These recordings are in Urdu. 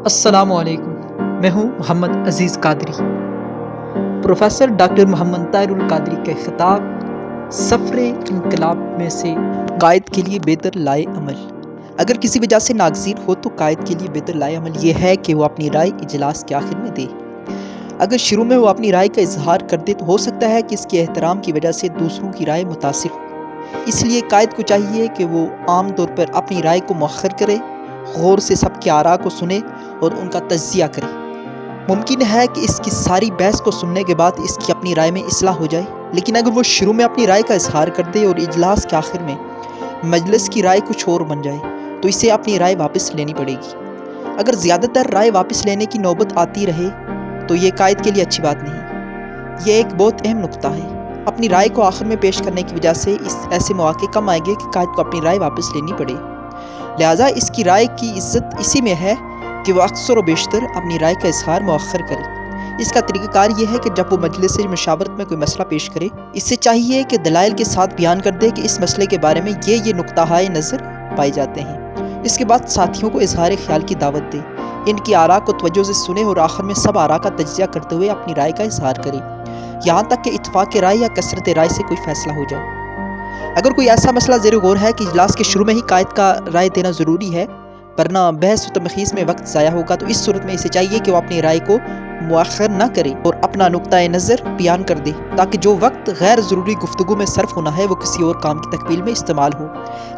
السلام علیکم، میں ہوں محمد عزیز قادری۔ پروفیسر ڈاکٹر محمد طاہر القادری کے خطاب سفر انقلاب میں سے قائد کے لیے بہتر لائے عمل۔ اگر کسی وجہ سے ناگزیر ہو تو قائد کے لیے بہتر لائے عمل یہ ہے کہ وہ اپنی رائے اجلاس کے آخر میں دے۔ اگر شروع میں وہ اپنی رائے کا اظہار کر دے تو ہو سکتا ہے کہ اس کے احترام کی وجہ سے دوسروں کی رائے متاثر ہو۔ اس لیے قائد کو چاہیے کہ وہ عام طور پر اپنی رائے کو مؤخر کرے، غور سے سب کی آراء کو سنے اور ان کا تجزیہ کرے۔ ممکن ہے کہ اس کی ساری بحث کو سننے کے بعد اس کی اپنی رائے میں اصلاح ہو جائے، لیکن اگر وہ شروع میں اپنی رائے کا اظہار کر دے اور اجلاس کے آخر میں مجلس کی رائے کچھ اور بن جائے تو اسے اپنی رائے واپس لینی پڑے گی۔ اگر زیادہ تر رائے واپس لینے کی نوبت آتی رہے تو یہ قائد کے لیے اچھی بات نہیں۔ یہ ایک بہت اہم نقطہ ہے۔ اپنی رائے کو آخر میں پیش کرنے کی وجہ سے ایسے مواقع کم آئیں گے کہ قائد کو اپنی رائے واپس لینی پڑے۔ لہٰذا اس کی رائے کی عزت اسی میں ہے کہ وہ اکثر و بیشتر اپنی رائے کا اظہار مؤخر کرے۔ اس کا طریقہ کار یہ ہے کہ جب وہ مجلس مشاورت میں کوئی مسئلہ پیش کرے، اس سے چاہیے کہ دلائل کے ساتھ بیان کر دے کہ اس مسئلے کے بارے میں یہ نقطۂ نظر پائے جاتے ہیں۔ اس کے بعد ساتھیوں کو اظہار خیال کی دعوت دے، ان کی آراء کو توجہ سے سنے اور آخر میں سب آراء کا تجزیہ کرتے ہوئے اپنی رائے کا اظہار کرے، یہاں تک کہ اتفاق رائے یا کثرت رائے سے کوئی فیصلہ ہو جائے۔ اگر کوئی ایسا مسئلہ زیر غور ہے کہ اجلاس کے شروع میں ہی قائد کا رائے دینا ضروری ہے ورنہ بحث و تمخیص میں وقت ضائع ہوگا، تو اس صورت میں اسے چاہیے کہ وہ اپنی رائے کو مؤخر نہ کرے اور اپنا نقطۂ نظر بیان کر دے، تاکہ جو وقت غیر ضروری گفتگو میں صرف ہونا ہے وہ کسی اور کام کی تکمیل میں استعمال ہو۔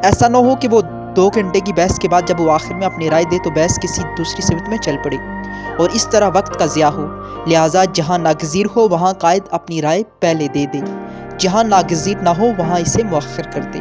ایسا نہ ہو کہ وہ 2 گھنٹے کی بحث کے بعد جب وہ آخر میں اپنی رائے دے تو بحث کسی دوسری سمت میں چل پڑے اور اس طرح وقت کا ضیاع ہو۔ لہٰذا جہاں ناگزیر ہو وہاں قائد اپنی رائے پہلے دے دے، جہاں ناگزیر نہ ہو وہاں اسے مؤخر کر دے۔